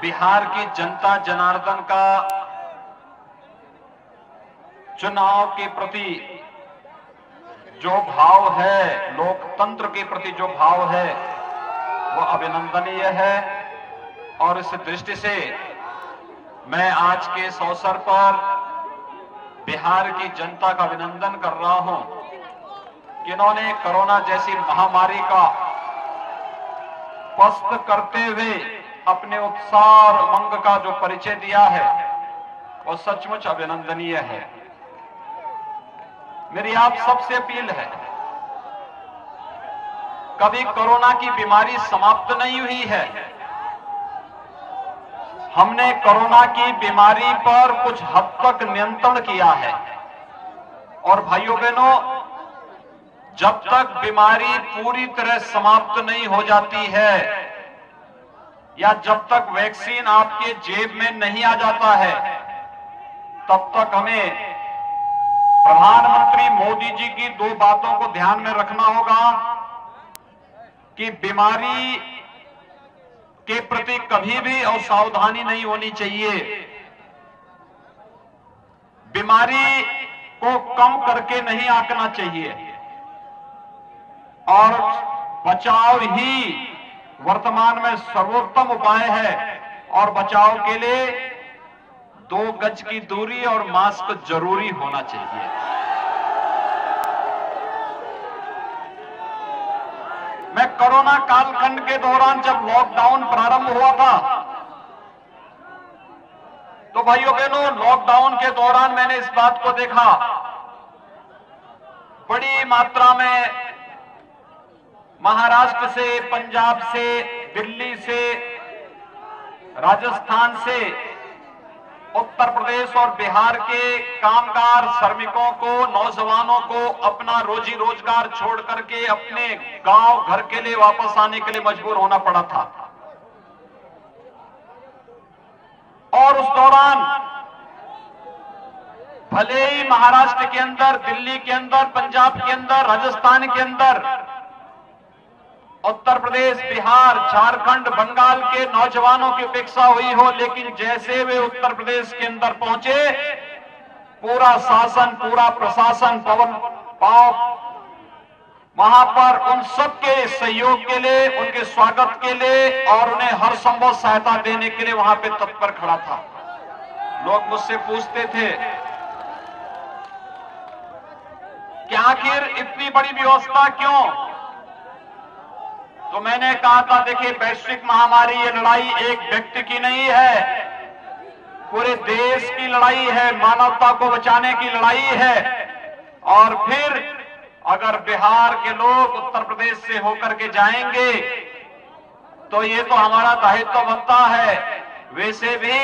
बिहार की जनता जनार्दन का चुनाव के प्रति जो भाव है, लोकतंत्र के प्रति जो भाव है, वो अभिनंदनीय है। और इस दृष्टि से मैं आज के इस अवसर पर बिहार की जनता का अभिनंदन कर रहा हूं कि इन्होंने कोरोना जैसी महामारी का पस्त करते हुए अपने उत्साह और उमंग का जो परिचय दिया है वो सचमुच अभिनंदनीय है। मेरी आप सबसे अपील है, कभी कोरोना की बीमारी समाप्त नहीं हुई है। हमने कोरोना की बीमारी पर कुछ हद तक नियंत्रण किया है। और भाइयों बहनों, जब तक बीमारी पूरी तरह समाप्त नहीं हो जाती है या जब तक वैक्सीन आपके जेब में नहीं आ जाता है, तब तक हमें प्रधानमंत्री मोदी जी की दो बातों को ध्यान में रखना होगा कि बीमारी के प्रति कभी भी असावधानी नहीं होनी चाहिए। बीमारी को कम करके नहीं आंकना चाहिए और बचाव ही वर्तमान में सर्वोत्तम उपाय है। और बचाव के लिए 2 गज की दूरी और मास्क जरूरी होना चाहिए। मैं कोरोना कालखंड के दौरान जब लॉकडाउन प्रारंभ हुआ था, तो भाइयों बहनों, लॉकडाउन के दौरान मैंने इस बात को देखा, बड़ी मात्रा में महाराष्ट्र से, पंजाब से, दिल्ली से, राजस्थान से, उत्तर प्रदेश और बिहार के कामगार श्रमिकों को, नौजवानों को अपना रोजी रोजगार छोड़ करके अपने गांव घर के लिए वापस आने के लिए मजबूर होना पड़ा था। और उस दौरान भले ही महाराष्ट्र के अंदर, दिल्ली के अंदर, पंजाब के अंदर, राजस्थान के अंदर, उत्तर प्रदेश, बिहार, झारखंड, बंगाल के नौजवानों की उपेक्षा हुई हो, लेकिन जैसे वे उत्तर प्रदेश के अंदर पहुंचे, पूरा शासन, पूरा प्रशासन वहां पर उन सबके सहयोग के लिए, उनके स्वागत के लिए और उन्हें हर संभव सहायता देने के लिए वहां पे तत्पर खड़ा था। लोग मुझसे पूछते थे कि आखिर इतनी बड़ी व्यवस्था क्यों? तो मैंने कहा था, देखिए, वैश्विक महामारी, ये लड़ाई एक व्यक्ति की नहीं है, पूरे देश की लड़ाई है, मानवता को बचाने की लड़ाई है। और फिर अगर बिहार के लोग उत्तर प्रदेश से होकर के जाएंगे तो ये तो हमारा दायित्व बनता है। वैसे भी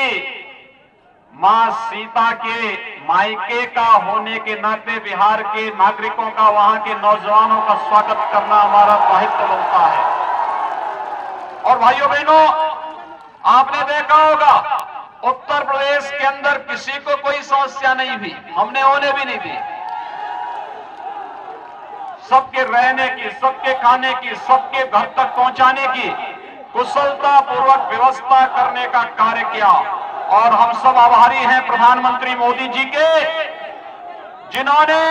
मां सीता के मायके का होने के नाते बिहार के नागरिकों का, वहां के नौजवानों का स्वागत करना हमारा दायित्व बनता है। और भाइयों बहनों, आपने देखा होगा, उत्तर प्रदेश के अंदर किसी को कोई समस्या नहीं हुई, हमने होने भी नहीं दी। सबके रहने की, सबके खाने की, सबके घर तक पहुंचाने की कुशलता पूर्वक व्यवस्था करने का कार्य किया। और हम सब आभारी हैं प्रधानमंत्री मोदी जी के, जिन्होंने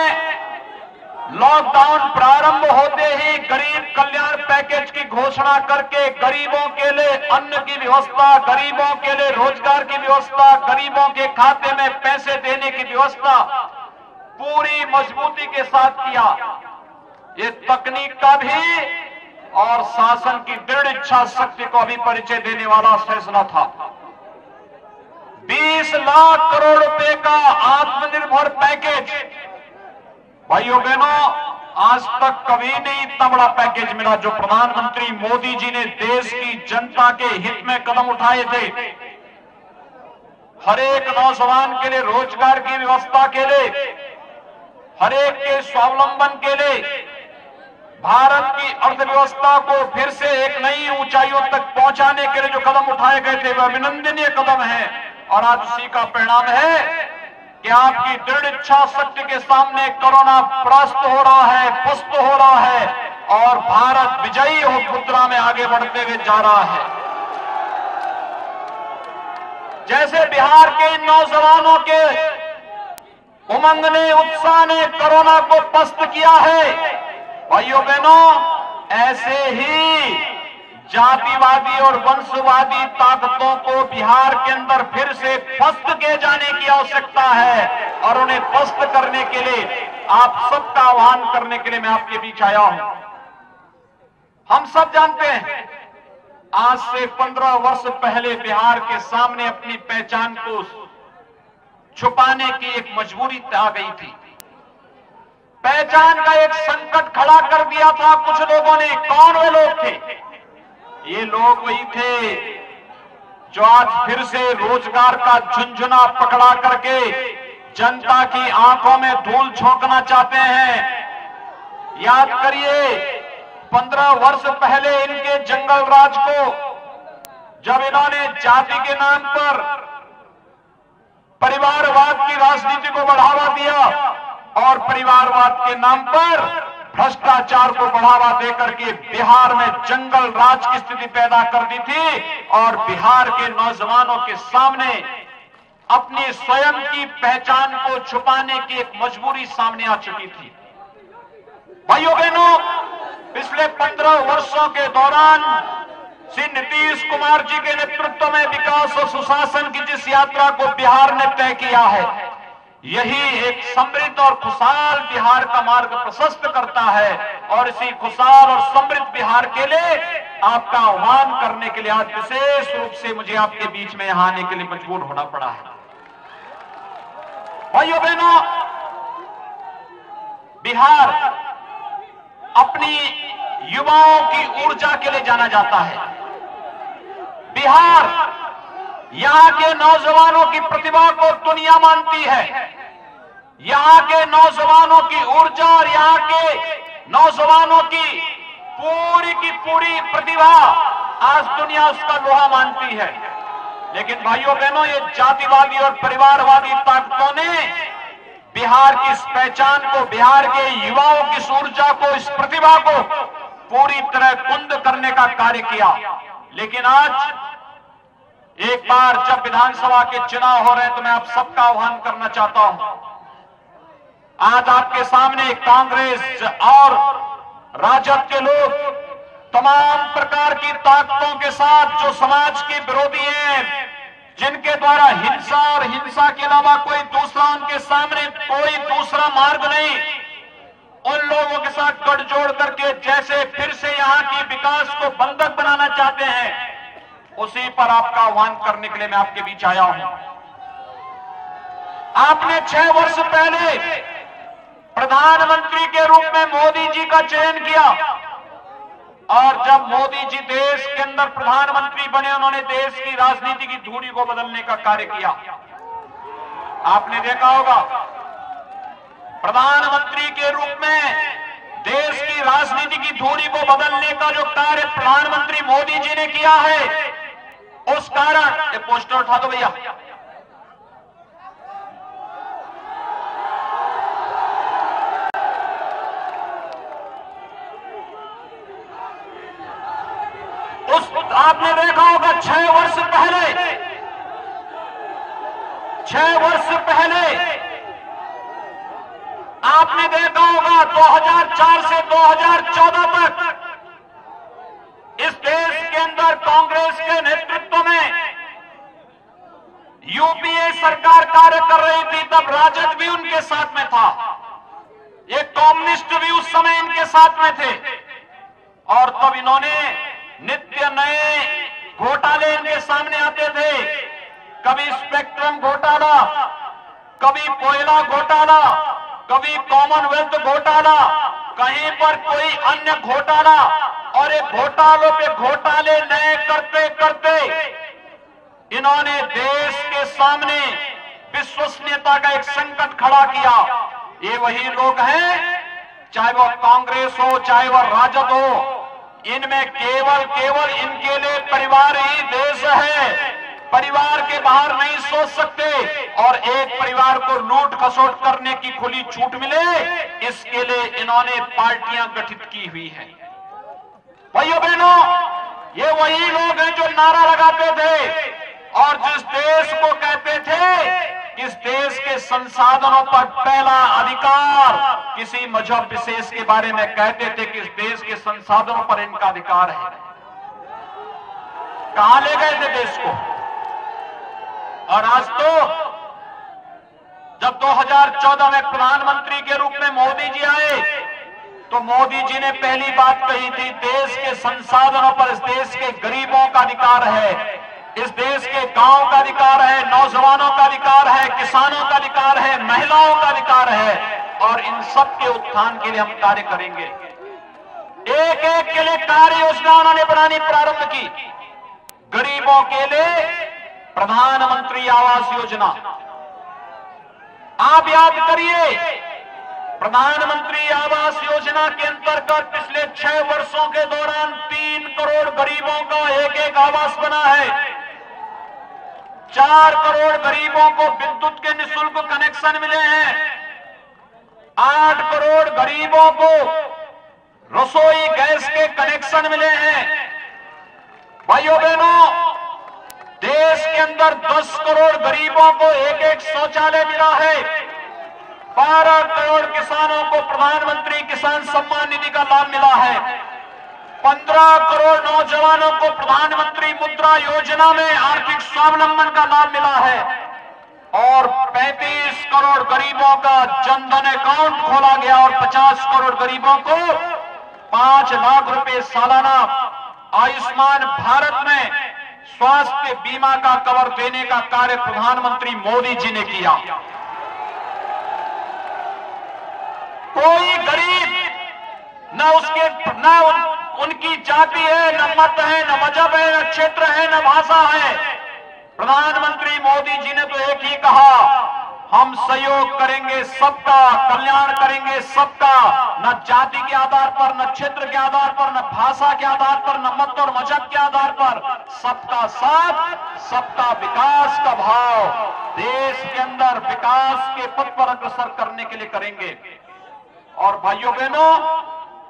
लॉकडाउन प्रारंभ होते ही गरीब कल्याण पैकेज की घोषणा करके गरीबों के लिए अन्न की व्यवस्था, गरीबों के लिए रोजगार की व्यवस्था, गरीबों के खाते में पैसे देने की व्यवस्था पूरी मजबूती के साथ किया। ये तकनीक का भी और शासन की दृढ़ इच्छा शक्ति को भी परिचय देने वाला फैसला था। 20 लाख करोड़ रुपए का आत्मनिर्भर पैकेज, भाइयों बहनों, आज तक कभी नहीं इतना बड़ा पैकेज मिला जो प्रधानमंत्री मोदी जी ने देश की जनता के हित में कदम उठाए थे। हर एक नौजवान के लिए रोजगार की व्यवस्था के लिए, हर एक के स्वावलंबन के लिए, भारत की अर्थव्यवस्था को फिर से एक नई ऊंचाइयों तक पहुंचाने के लिए जो कदम उठाए गए थे वह अभिनंदनीय कदम है। और आज उसी का परिणाम है कि आपकी दृढ़ इच्छा शक्ति के सामने कोरोना परास्त हो रहा है, पुष्ट हो रहा है और भारत विजयी हो मुद्रा में आगे बढ़ते हुए जा रहा है। जैसे बिहार के इन नौजवानों के उमंग ने, उत्साह ने कोरोना को पस्त किया है, भाइयों बहनों, ऐसे ही जातिवादी और वंशवादी ताकतों को बिहार के अंदर फिर से पस्त किए जाने की आवश्यकता है। और उन्हें पस्त करने के लिए, आप सबका आह्वान करने के लिए मैं आपके बीच आया हूं। हम सब जानते हैं, आज से 15 वर्ष पहले बिहार के सामने अपनी पहचान को छुपाने की एक मजबूरी आ गई थी। पहचान का एक संकट खड़ा कर दिया था कुछ लोगों ने। कौन वे लोग थे? ये लोग वही थे जो आज फिर से रोजगार का झुंझुना पकड़ा करके जनता की आंखों में धूल झोंकना चाहते हैं। याद करिए, 15 वर्ष पहले इनके जंगल राज को जब इन्होंने जाति के नाम पर परिवारवाद की राजनीति को बढ़ावा दिया और परिवारवाद के नाम पर भ्रष्टाचार को बढ़ावा देकर के बिहार में जंगल राज की स्थिति पैदा कर दी थी और बिहार के नौजवानों के सामने अपनी स्वयं की पहचान को छुपाने की एक मजबूरी सामने आ चुकी थी। भाइयों बहनों, पिछले 15 वर्षों के दौरान श्री नीतीश कुमार जी के नेतृत्व में विकास और सुशासन की जिस यात्रा को बिहार ने तय किया है, यही एक समृद्ध और खुशहाल बिहार का मार्ग प्रशस्त करता है। और इसी खुशहाल और समृद्ध बिहार के लिए आपका आह्वान करने के लिए आज विशेष रूप से मुझे आपके बीच में यहां आने के लिए मजबूर होना पड़ा है। भाइयों बहनों, बिहार अपनी युवाओं की ऊर्जा के लिए जाना जाता है। बिहार यहां के नौजवानों की प्रतिभा को दुनिया मानती है। यहां के नौजवानों की ऊर्जा और यहां के नौजवानों की पूरी प्रतिभा आज दुनिया उसका लोहा मानती है। लेकिन भाइयों बहनों, ये जातिवादी और परिवारवादी ताकतों ने बिहार की इस पहचान को, बिहार के युवाओं की इस ऊर्जा को, इस प्रतिभा को पूरी तरह कुंद करने का कार्य किया। लेकिन आज एक बार जब विधानसभा के चुनाव हो रहे हैं तो मैं आप सबका आह्वान करना चाहता हूं। आज आपके सामने कांग्रेस और राजद के लोग तमाम प्रकार की ताकतों के साथ जो समाज के विरोधी हैं, जिनके द्वारा हिंसा और हिंसा के अलावा कोई दूसरा उनके सामने कोई दूसरा मार्ग नहीं, उन लोगों के साथ गठजोड़ करके जैसे फिर से यहां की विकास को बंधक बनाना चाहते हैं, उसी पर आपका आह्वान करने के लिए मैं आपके बीच आया हूं। आपने 6 वर्ष पहले प्रधानमंत्री के रूप में मोदी जी का चयन किया और जब मोदी जी देश के अंदर प्रधानमंत्री बने, उन्होंने देश की राजनीति की धुरी को बदलने का कार्य किया। आपने देखा होगा, प्रधानमंत्री के रूप में देश की राजनीति की धुरी को बदलने का जो कार्य प्रधानमंत्री मोदी जी ने किया है, उस कारण, ये पोस्टर उठा दो भैया, आपने देखा होगा 6 वर्ष पहले आपने देखा होगा 2004 से 2014 तक इस देश के अंदर कांग्रेस के नेतृत्व में यूपीए सरकार कार्य कर रही थी। तब राजद भी उनके साथ में था, ये कम्युनिस्ट भी उस समय इनके साथ में थे और तब इन्होंने नित्य नए घोटाले इनके सामने आते थे। कभी स्पेक्ट्रम घोटाला, कभी कोयला घोटाला, कभी कॉमनवेल्थ घोटाला, कहीं पर कोई अन्य घोटाला, और ये घोटालों पे घोटाले नए करते करते इन्होंने देश के सामने विश्वसनीयता का एक संकट खड़ा किया। ये वही लोग हैं, चाहे वो कांग्रेस हो चाहे वो राजद हो, इनमें केवल इनके लिए परिवार ही देश है। परिवार के बाहर नहीं सोच सकते और एक परिवार को लूट खसोट करने की खुली छूट मिले, इसके लिए इन्होंने पार्टियां गठित की हुई हैं। भाइयों बहनों, ये वही लोग हैं जो नारा लगाते थे और जिस देश को कहते थे कि इस देश के संसाधनों पर पहला अधिकार किसी मजहब विशेष के बारे में कहते थे कि इस देश के संसाधनों पर इनका अधिकार है। कहां ले गए थे देश को? और आज तो जब 2014 में प्रधानमंत्री के रूप में मोदी जी आए तो मोदी जी ने पहली बात कही थी, देश के संसाधनों पर इस देश के गरीबों का अधिकार है, इस देश के गांव का अधिकार है, नौजवानों का अधिकार है, किसानों का अधिकार है, महिलाओं का अधिकार है, और इन सब के उत्थान के लिए हम कार्य करेंगे। एक एक के लिए कार्य योजना उन्होंने बनानी प्रारंभ की। गरीबों के लिए प्रधानमंत्री आवास योजना, आप याद करिए, प्रधानमंत्री आवास योजना के अंतर्गत पिछले 6 वर्षों के दौरान 3 करोड़ गरीबों का एक एक आवास बना है। 4 करोड़ गरीबों को विद्युत के निःशुल्क कनेक्शन मिले हैं। 8 करोड़ गरीबों को रसोई गैस के कनेक्शन मिले हैं। भाइयों बहनों, देश के अंदर 10 करोड़ गरीबों को एक एक शौचालय मिला है। 12 करोड़ किसानों को प्रधानमंत्री किसान सम्मान निधि का लाभ मिला है। 15 करोड़ नौजवानों को प्रधानमंत्री मुद्रा योजना में आर्थिक स्वावलंबन का लाभ मिला है और 35 करोड़ गरीबों का जनधन अकाउंट खोला गया और 50 करोड़ गरीबों को 5 लाख रुपए सालाना आयुष्मान भारत में स्वास्थ्य बीमा का कवर देने का कार्य प्रधानमंत्री मोदी जी ने किया। कोई गरीब न उसके न उनकी जाति है, न मत है, न मजहब है, न क्षेत्र है, न भाषा है। प्रधानमंत्री मोदी जी ने तो एक ही कहा, हम सहयोग करेंगे सबका, कल्याण करेंगे सबका, न जाति के आधार पर, न क्षेत्र के आधार पर, न भाषा के आधार पर, न मत और मजहब के आधार पर, सबका साथ, सबका विकास का भाव देश के अंदर विकास के पथ पर अग्रसर करने के लिए करेंगे। और भाइयों बहनों,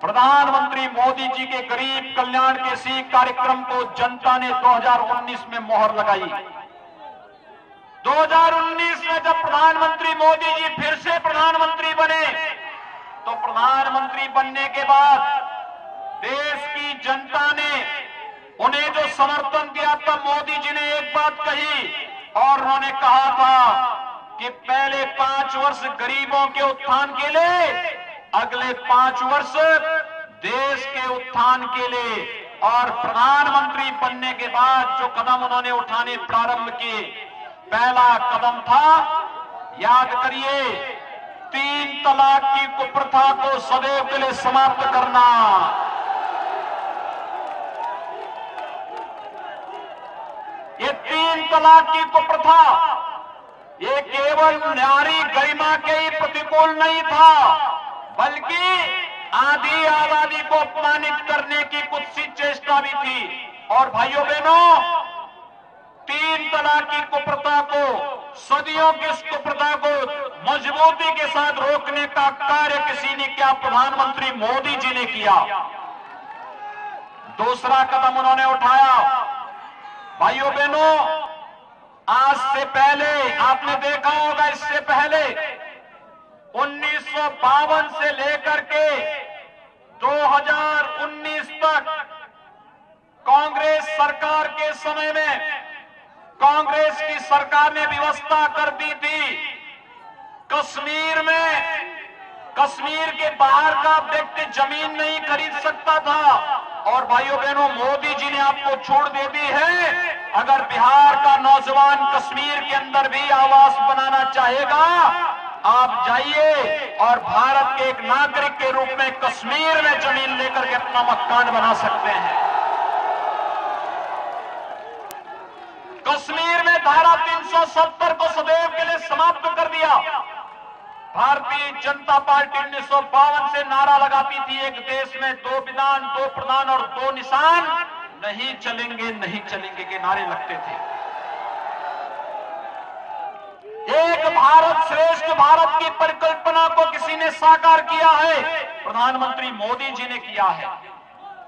प्रधानमंत्री मोदी जी के गरीब कल्याण के इसी कार्यक्रम को जनता ने 2019 में मोहर लगाई। 2019 में जब प्रधानमंत्री मोदी जी फिर से प्रधानमंत्री बने तो प्रधानमंत्री बनने के बाद देश की जनता ने उन्हें जो समर्थन दिया तब मोदी जी ने एक बात कही और उन्होंने कहा था कि पहले 5 वर्ष गरीबों के उत्थान के लिए, अगले 5 वर्ष देश के उत्थान के लिए। और प्रधानमंत्री बनने के बाद जो कदम उन्होंने उठाने प्रारंभ किए, पहला कदम था, याद करिए, 3 तलाक की कुप्रथा को सदैव के लिए समाप्त करना। ये 3 तलाक की कुप्रथा ये केवल नारी गरिमा के ही प्रतिकूल नहीं था, बल्कि आधी आबादी को अपमानित करने की कुत्सित चेष्टा भी थी। और भाइयों बहनों, 3 तलाक की कुप्रथा को, सदियों की इस कुप्रथा को मजबूती के साथ रोकने का कार्य किसी ने किया, प्रधानमंत्री मोदी जी ने किया। दूसरा कदम उन्होंने उठाया। भाइयों बहनों, आज से पहले आपने देखा होगा, इससे पहले 1952 से लेकर के 2019 तक कांग्रेस सरकार के समय में कांग्रेस की सरकार ने व्यवस्था कर दी थी, कश्मीर के बाहर का व्यक्ति जमीन नहीं खरीद सकता था। और भाइयों बहनों, मोदी जी ने आपको छूट दे दी है, अगर बिहार का नौजवान कश्मीर के अंदर भी आवास बनाना चाहेगा, आप जाइए और भारत के एक नागरिक के रूप में कश्मीर में जमीन लेकर के अपना मकान बना सकते हैं। कश्मीर में धारा 370 को सदैव के लिए समाप्त कर दिया। भारतीय जनता पार्टी 1952 से नारा लगाती थी, एक देश में 2 विधान, 2 प्रधान और 2 निशान, नहीं चलेंगे नहीं चलेंगे के नारे लगते थे। एक भारत श्रेष्ठ भारत की परिकल्पना को किसी ने साकार किया है, प्रधानमंत्री मोदी जी ने किया है।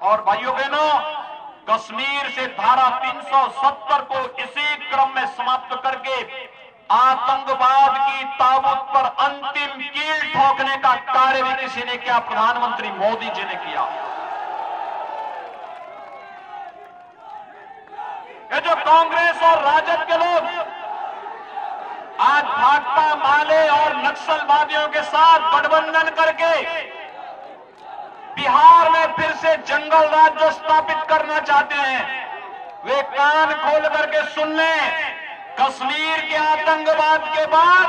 और भाइयों बहनों, कश्मीर से धारा 370 को इसी क्रम में समाप्त आतंकवाद की ताबूत पर अंतिम कील ठोकने का कार्य भी किसी ने किया, प्रधानमंत्री मोदी जी ने किया। ये जो कांग्रेस और राजद के लोग आज भाकपा माले और नक्सलवादियों के साथ गठबंधन करके बिहार में फिर से जंगल राज्य स्थापित करना चाहते हैं, वे कान खोल करके सुन लें। कश्मीर के आतंकवाद के बाद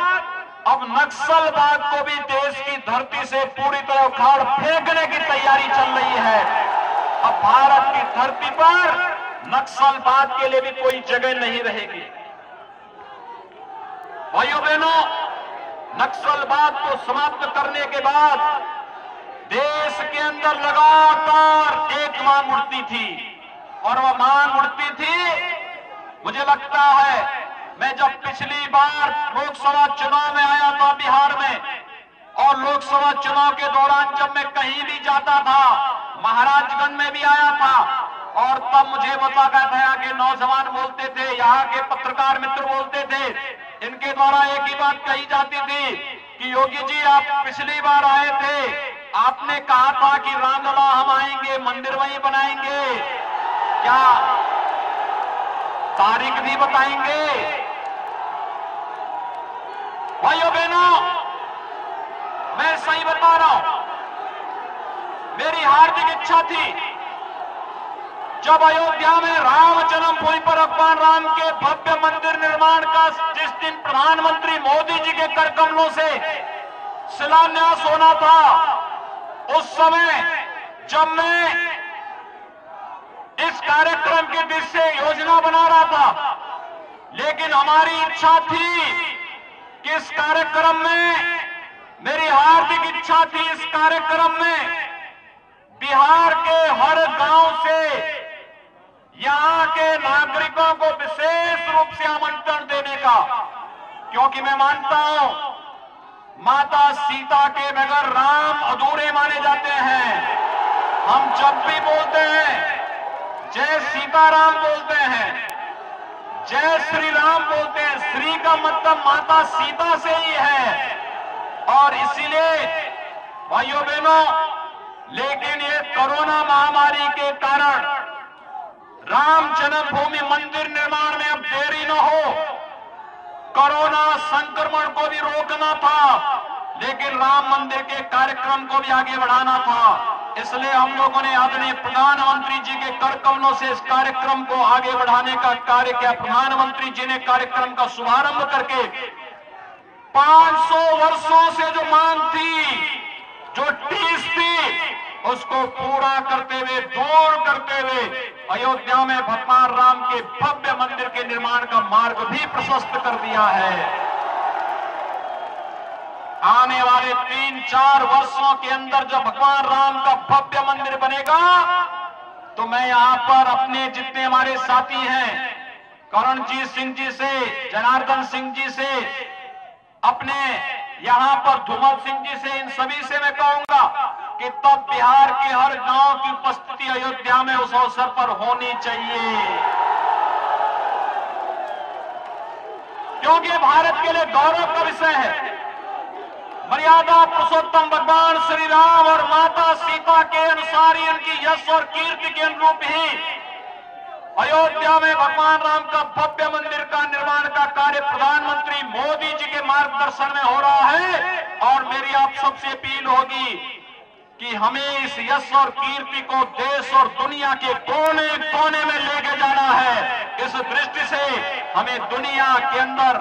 अब नक्सलवाद को भी देश की धरती से पूरी तरह उखाड़ फेंकने की तैयारी चल रही है। अब भारत की धरती पर नक्सलवाद के लिए भी कोई जगह नहीं रहेगी। भाइयों बहनों, नक्सलवाद को समाप्त करने के बाद देश के अंदर लगातार एक मांग उठती थी, और वह मांग उठती थी, मुझे लगता है मैं जब पिछली बार लोकसभा चुनाव में आया था बिहार में, और लोकसभा चुनाव के दौरान जब मैं कहीं भी जाता था, महाराजगंज में भी आया था, और तब मुझे बताया गया कि नौजवान बोलते थे, यहाँ के पत्रकार मित्र बोलते थे, इनके द्वारा एक ही बात कही जाती थी कि योगी जी आप पिछली बार आए थे, आपने कहा था कि रामलला हम आएंगे, मंदिर वहीं बनाएंगे, क्या तारीख भी बताएंगे? भाइयों बहनों, मैं सही बता रहा हूं, मेरी हार्दिक इच्छा थी जब अयोध्या में राम जन्मभूमि पर भगवान राम के भव्य मंदिर निर्माण का जिस दिन प्रधानमंत्री मोदी जी के कर कमलों से शिलान्यास होना था, उस समय जब मैं इस कार्यक्रम की दिशा से योजना बना रहा था, लेकिन हमारी इच्छा थी कि इस कार्यक्रम में, मेरी हार्दिक इच्छा थी इस कार्यक्रम में बिहार के हर गांव से यहां के नागरिकों को विशेष रूप से आमंत्रण देने का, क्योंकि मैं मानता हूं माता सीता के बगैर राम अधूरे माने जाते हैं। हम जब भी बोलते हैं जय सीताराम बोलते हैं, जय श्री राम बोलते हैं, श्री का मतलब माता सीता से ही है। और इसीलिए भाइयों बहनों, लेकिन ये कोरोना महामारी के कारण राम जन्मभूमि मंदिर निर्माण में अब देरी न हो, कोरोना संक्रमण को भी रोकना था, लेकिन राम मंदिर के कार्यक्रम को भी आगे बढ़ाना था। इसलिए हम लोगों ने आदरणीय प्रधानमंत्री जी के कर कमलों से इस कार्यक्रम को आगे बढ़ाने का कार्य किया। प्रधानमंत्री जी ने कार्यक्रम का शुभारंभ करके 500 वर्षों से जो मांग थी, जो टीस थी, उसको पूरा करते हुए, दूर करते हुए अयोध्या में भगवान राम के भव्य मंदिर के निर्माण का मार्ग भी प्रशस्त कर दिया है। आने वाले 3-4 वर्षों के अंदर जब भगवान राम का भव्य मंदिर बनेगा, तो मैं यहां पर अपने जितने हमारे साथी हैं, करणजीत सिंह जी से, जनार्दन सिंह जी से, अपने यहां पर धूमल सिंह जी से, इन सभी से मैं कहूंगा कि तब बिहार के हर गांव की उपस्थिति अयोध्या में उस अवसर पर होनी चाहिए, क्योंकि भारत के लिए गौरव का विषय है। मर्यादा पुरुषोत्तम भगवान श्री राम और माता सीता के अनुसार ही, उनकी यश और कीर्ति के अनुरूप ही अयोध्या में भगवान राम का भव्य मंदिर का निर्माण का कार्य प्रधानमंत्री मोदी जी के मार्गदर्शन में हो रहा है। और मेरी आप सबसे अपील होगी कि हमें इस यश और कीर्ति को देश और दुनिया के कोने कोने में लेके जाना है। इस दृष्टि से हमें दुनिया के अंदर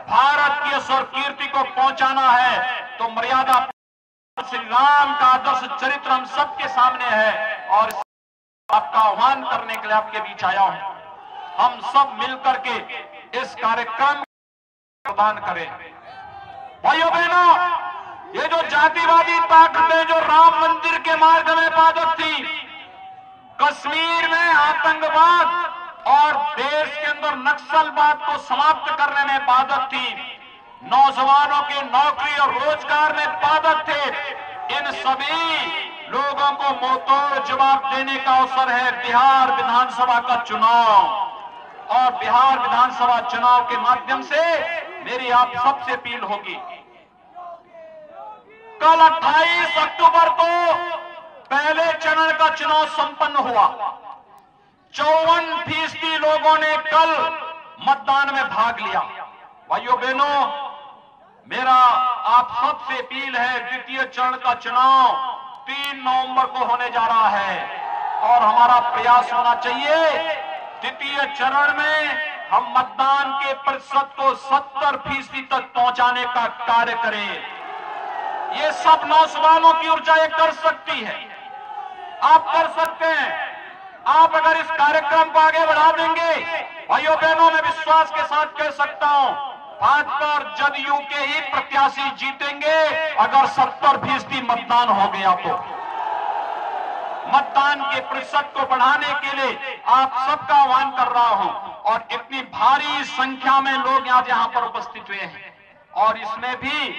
भारत की यश और कीर्ति को पहुंचाना है। तो मर्यादा श्री राम का आदर्श चरित्र हम सबके सामने है, और आपका आह्वान करने के लिए आपके बीच आया हूं। हम सब मिलकर के इस कार्यक्रम प्रदान करें। भाइयों बहनों, ये जो जातिवादी ताकतें जो राम मंदिर के मार्ग में बाधक थी, कश्मीर में आतंकवाद और देश के अंदर नक्सलवाद को समाप्त करने में बाधक थी, नौजवानों के नौकरी और रोजगार में बाधक थे, इन सभी लोगों को मुंहतोड़ जवाब देने का अवसर है बिहार विधानसभा का चुनाव। और बिहार विधानसभा चुनाव के माध्यम से मेरी आप सबसे अपील होगी, कल 28 अक्टूबर को पहले चरण का चुनाव संपन्न हुआ। 54% लोगों ने कल मतदान में भाग लिया। भाइयों बहनों, मेरा आप सबसे अपील है, द्वितीय चरण का चुनाव 3 नवंबर को होने जा रहा है और हमारा प्रयास होना चाहिए द्वितीय चरण में हम मतदान के प्रतिशत को 70% तक पहुंचाने का कार्य करें। ये सब नौजवानों की ऊर्जा ये कर सकती है, आप कर सकते हैं। आप अगर इस कार्यक्रम को आगे बढ़ा देंगे, भाइयों बहनों, मैं विश्वास के साथ कह सकता हूं, भाजपा और जदयू के ही प्रत्याशी जीतेंगे अगर 70% मतदान हो गया तो। मतदान के प्रतिशत को बढ़ाने के लिए आप सबका आह्वान कर रहा हूं और इतनी भारी संख्या में लोग आज यहां पर उपस्थित हुए हैं और इसमें भी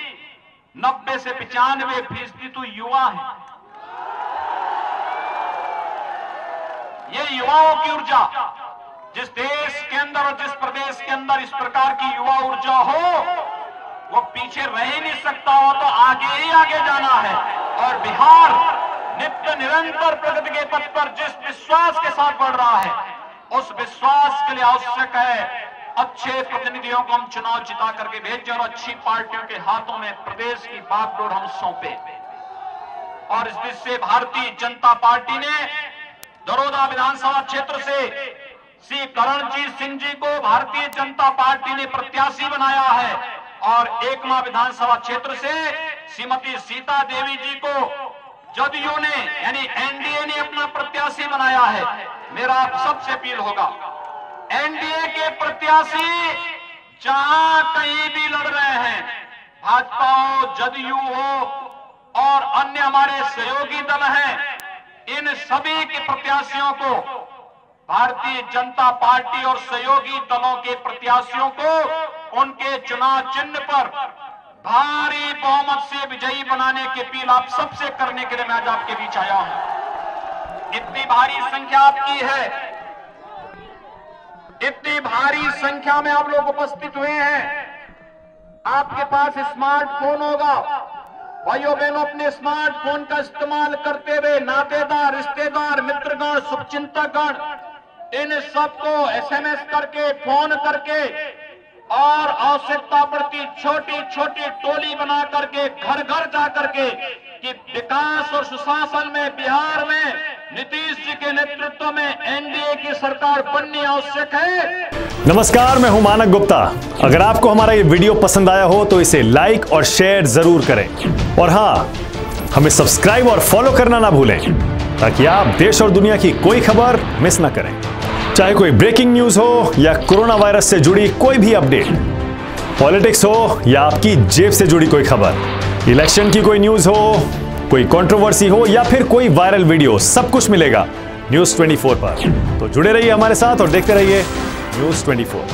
90 से 95% तो युवा हैं। ये युवाओं की ऊर्जा, जिस देश के अंदर और जिस प्रदेश के अंदर इस प्रकार की युवा ऊर्जा हो, वो पीछे रह ही नहीं सकता, हो तो आगे ही आगे जाना है। और बिहार नित्य निरंतर प्रगति के पथ पर जिस विश्वास के साथ बढ़ रहा है, उस विश्वास के लिए आवश्यक है अच्छे प्रतिनिधियों को हम चुनाव जिता करके भेजें और अच्छी पार्टियों के हाथों में प्रदेश की बागडोर हम सौंपे। और इस बीच से भारतीय जनता पार्टी ने दरोदा विधानसभा क्षेत्र से श्री करणजीत सिंह जी को भारतीय जनता पार्टी ने प्रत्याशी बनाया है और एकमा विधानसभा क्षेत्र से श्रीमती सीता देवी जी को जदयू ने यानी एनडीए ने अपना प्रत्याशी बनाया है। मेरा आप सबसे अपील होगा, एनडीए के प्रत्याशी जहां कहीं भी लड़ रहे हैं, भाजपा हो, जदयू हो और अन्य हमारे सहयोगी दल हैं, इन सभी के प्रत्याशियों को, भारतीय जनता पार्टी और सहयोगी दलों के प्रत्याशियों को उनके चुनाव चिन्ह पर भारी बहुमत से विजयी बनाने की अपील आप सबसे करने के लिए मैं आज आपके बीच आया हूं। इतनी भारी संख्या आपकी है, इतनी भारी संख्या में आप लोग उपस्थित हुए हैं। आपके पास स्मार्टफोन होगा, भाइयों बहनों, अपने स्मार्टफोन का इस्तेमाल करते हुए नातेदार, रिश्तेदार, मित्रगण, शुभचिंतकगण, इन सबको एसएमएस करके, फोन करके और आवश्यकता पड़ती छोटी छोटी टोली बना करके घर घर जा करके कि विकास और सुशासन में बिहार में नीतीश जी के नेतृत्व में एनडीए की सरकार बननी आवश्यक है। नमस्कार, मैं हूं मानक गुप्ता। अगर आपको हमारा ये वीडियो पसंद आया हो तो इसे लाइक और शेयर जरूर करें और हाँ, हमें सब्सक्राइब और फॉलो करना ना भूलें ताकि आप देश और दुनिया की कोई खबर मिस ना करें। चाहे कोई ब्रेकिंग न्यूज हो या कोरोना वायरस से जुड़ी कोई भी अपडेट, पॉलिटिक्स हो या आपकी जेब से जुड़ी कोई खबर, इलेक्शन की कोई न्यूज हो, कोई कंट्रोवर्सी हो या फिर कोई वायरल वीडियो, सब कुछ मिलेगा न्यूज़ 24 पर। तो जुड़े रहिए हमारे साथ और देखते रहिए न्यूज़ 24।